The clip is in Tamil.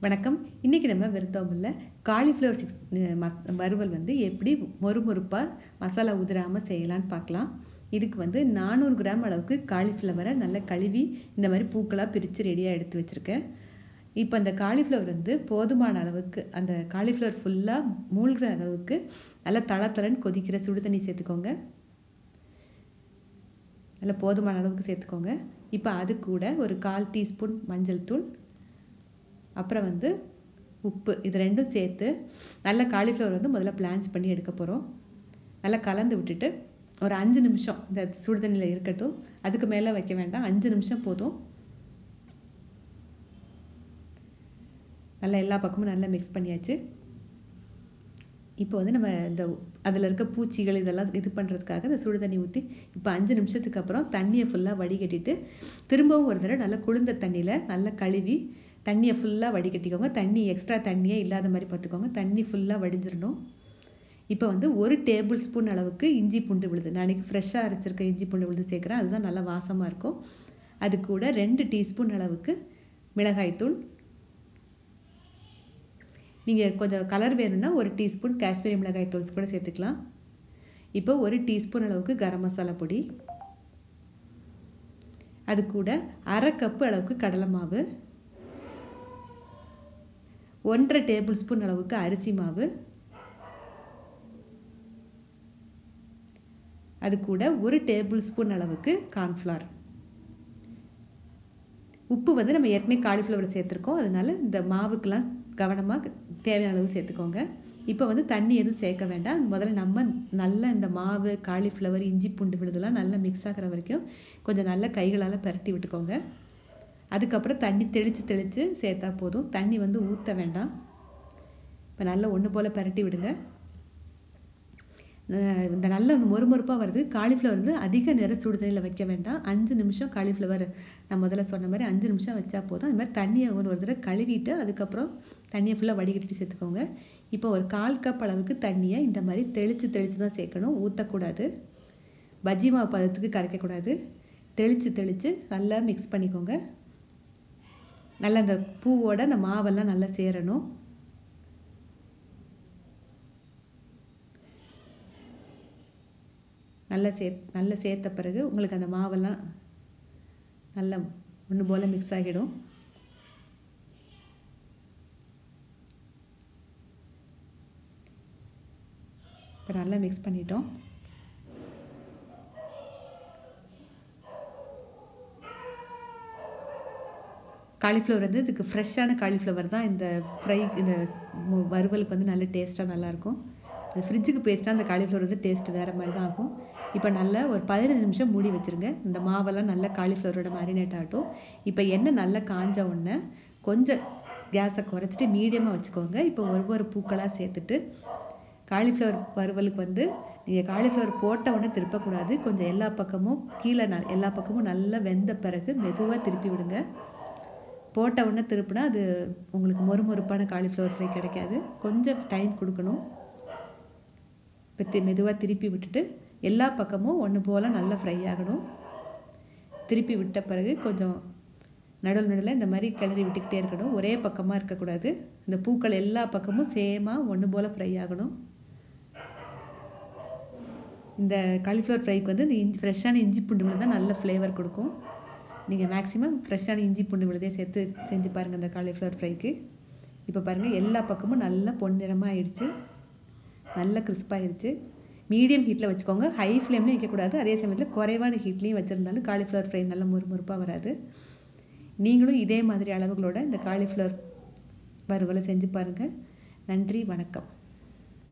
வணக்கம். இன்றைக்கி நம்ம விருந்தோம்பல்ல காலிஃப்ளவர் வறுவல் எப்படி மொறுமொறுப்பாக மசாலா உதிராமல் செய்யலான்னு பார்க்கலாம். இதுக்கு 400 கிராம் அளவுக்கு காலிஃப்ளவரை நல்லா கழுவி இந்த மாதிரி பூக்களாக பிரித்து ரெடியாக எடுத்து வச்சுருக்கேன். இப்போ அந்த காலிஃப்ளவர் போதுமான அளவுக்கு அந்த காலிஃப்ளவர் ஃபுல்லாக மூழ்கிற அளவுக்கு நல்லா தளன்னு கொதிக்கிற சுடு தண்ணி சேர்த்துக்கோங்க. நல்லா போதுமான அளவுக்கு சேர்த்துக்கோங்க. இப்போ அது கூட ஒரு 1/4 டீஸ்பூன் மஞ்சள் தூள், அப்புறம் உப்பு, இது ரெண்டும் சேர்த்து நல்லா காலிஃப்ளவர் முதல்ல பிளான்ச் பண்ணி எடுக்க போகிறோம். நல்லா கலந்து விட்டுட்டு ஒரு 5 நிமிஷம் இந்த சுடு தண்ணியில் இருக்கட்டும். அதுக்கு மேலே வைக்க வேண்டாம், 5 நிமிஷம் போதும். நல்லா எல்லா பக்கமும் நல்லா மிக்ஸ் பண்ணியாச்சு. இப்போ நம்ம இந்த அதில் இருக்க பூச்சிகள் இதெல்லாம் இது பண்ணுறதுக்காக இந்த சுடு தண்ணி ஊற்றி இப்போ 5 நிமிஷத்துக்கு அப்புறம் தண்ணியை ஃபுல்லாக வடிகட்டிட்டு திரும்பவும் ஒரு தடவை நல்லா குளிர்ந்த தண்ணியில் நல்லா கழுவி தண்ணியை ஃபுல்லாக வடிகட்டிக்கோங்க. தண்ணி எக்ஸ்ட்ரா தண்ணியே இல்லாத மாதிரி பார்த்துக்கோங்க. தண்ணி ஃபுல்லாக வடிஞ்சிடணும். இப்போ 1 டேபிள் ஸ்பூன் அளவுக்கு இஞ்சி பூண்டு விழுது, நான் இன்றைக்கி ஃப்ரெஷ்ஷாக அரைச்சிருக்க இஞ்சி பூண்டு விழுது சேர்க்குறேன். அதுதான் நல்லா வாசமாக இருக்கும். அது கூட 2 டீஸ்பூன் அளவுக்கு மிளகாய்த்தூள். நீங்கள் கொஞ்சம் கலர் வேணும்னா 1 டீஸ்பூன் காஷ்மீரி மிளகாய் தூள் கூட சேர்த்துக்கலாம். இப்போ 1 டீஸ்பூன் அளவுக்கு கரம் மசாலா பொடி. அது கூட 1/2 கப்பு அளவுக்கு கடலை மாவு, 1/2 டேபிள் ஸ்பூன் அளவுக்கு அரிசி மாவு, அது கூட 1 டேபிள் ஸ்பூன் அளவுக்கு கார்ன்ஃப்ளவர். உப்பு நம்ம ஏற்கனவே காலிஃப்ளவர் சேர்த்துருக்கோம், அதனால இந்த மாவுக்கெல்லாம் கவனமாக தேவையான அளவு சேர்த்துக்கோங்க. இப்போ தண்ணி எதுவும் சேர்க்க வேண்டாம். முதல்ல நம்ம நல்லா இந்த மாவு, காலிஃப்ளவர், இஞ்சி பூண்டு விழுதெல்லாம் நல்லா மிக்ஸ் ஆகிற வரைக்கும் கொஞ்சம் நல்லா கைகளால் பரட்டி விட்டுக்கோங்க. அதுக்கப்புறம் தண்ணி தெளித்து சேர்த்தா போதும். தண்ணி ஊற்ற வேண்டாம். இப்போ நல்லா ஒன்று போல் பரட்டி விடுங்க. இந்த நல்ல மொறுமொறுப்பாக வருது. காலிஃப்ளவர் அதிக நேரம் சுடு தண்ணியில் வைக்க வேண்டாம். 5 நிமிஷம் காலிஃப்ளவர் நான் முதல்ல சொன்ன மாதிரி 5 நிமிஷம் வச்சா போதும். அது மாதிரி தண்ணியை ஒரு தடவை கழுவிட்டு அதுக்கப்புறம் தண்ணியை ஃபுல்லாக வடிகட்டி சேர்த்துக்கோங்க. இப்போ ஒரு 1/4 கப் அளவுக்கு தண்ணியை இந்த மாதிரி தெளித்து தான் சேர்க்கணும், ஊற்றக்கூடாது. பஜ்ஜி மாவு பதத்துக்கு கரைக்கக்கூடாது. தெளித்து நல்லா மிக்ஸ் பண்ணிக்கோங்க. நல்லா அந்த பூவோட அந்த மாவெல்லாம் நல்லா சேரணும். நல்லா சேர்த்த பிறகு உங்களுக்கு அந்த மாவெல்லாம் நல்லா ஒன்று போல் மிக்ஸ் ஆகிடும். இப்போ நல்லா மிக்ஸ் பண்ணிட்டோம். காலிஃப்ளவர் இதுக்கு ஃப்ரெஷ்ஷான காலிஃப்ளவர் தான் இந்த இந்த வறுவலுக்கு நல்ல டேஸ்ட்டாக நல்லாயிருக்கும். ஃப்ரிட்ஜுக்கு போயிடுச்சுன்னா அந்த காலிஃப்ளவர் டேஸ்ட் வேறு மாதிரி தான் ஆகும். இப்போ நல்லா ஒரு 15 நிமிஷம் மூடி வச்சுருங்க. இந்த மாவெல்லாம் நல்லா காலிஃப்ளவரோட மேரினேட் ஆகட்டும். இப்போ எண்ணெய் நல்லா காஞ்ச உடனே கொஞ்சம் கேஸை குறைச்சிட்டு மீடியமாக வச்சுக்கோங்க. இப்போ ஒவ்வொரு பூக்களாக சேர்த்துட்டு காலிஃப்ளவர் வறுவலுக்கு நீங்கள் காலிஃப்ளவர் போட்ட உடனே திருப்பக்கூடாது. கொஞ்சம் எல்லா பக்கமும் கீழே எல்லா பக்கமும் நல்லா வெந்த பிறகு மெதுவாக திருப்பி விடுங்க. போட்ட உடனே திருப்பினா அது உங்களுக்கு மொறுமொறுப்பான காலிஃப்ளவர் ஃப்ரை கிடைக்காது. கொஞ்சம் டைம் கொடுக்கணும். இப்போ மெதுவாக திருப்பி விட்டுட்டு எல்லா பக்கமும் ஒன்று போல் நல்லா ஃப்ரை ஆகணும். திருப்பி விட்ட பிறகு கொஞ்சம் நடுவில் இந்த மாதிரி கிளறி விட்டுக்கிட்டே இருக்கணும். ஒரே பக்கமாக இருக்கக்கூடாது. இந்த பூக்கள் எல்லா பக்கமும் சேமாக ஒன்று போல் ஃப்ரை ஆகணும். இந்த காலிஃப்ளவர் ஃப்ரைக்கு இந்த ஃப்ரெஷ்ஷான இஞ்சி பூண்டு விழுது தான் நல்ல ஃப்ளேவர் கொடுக்கும். நீங்கள் மேக்ஸிமம் ஃப்ரெஷ்ஷான இஞ்சி பூண்டு விழுதே சேர்த்து செஞ்சு பாருங்கள் இந்த காலிஃப்ளவர் ஃப்ரைக்கு. இப்போ பாருங்கள் எல்லா பக்கமும் நல்லா பொன்னிறமாக ஆயிடுச்சு, நல்லா கிறிஸ்பாகிடுச்சு. மீடியம் ஹீட்டில் வச்சுக்கோங்க, ஹை ஃப்ளேம்லேயும் வைக்கக்கூடாது. அதே சமயத்தில் குறைவான ஹீட்லேயும் வச்சுருந்தாலும் காலிஃப்ளவர் ஃப்ரை நல்லா மொறுமொறுப்பாக வராது. நீங்களும் இதே மாதிரி அளவுகளோட இந்த காலிஃப்ளவர் வறுவலை செஞ்சு பாருங்கள். நன்றி, வணக்கம்.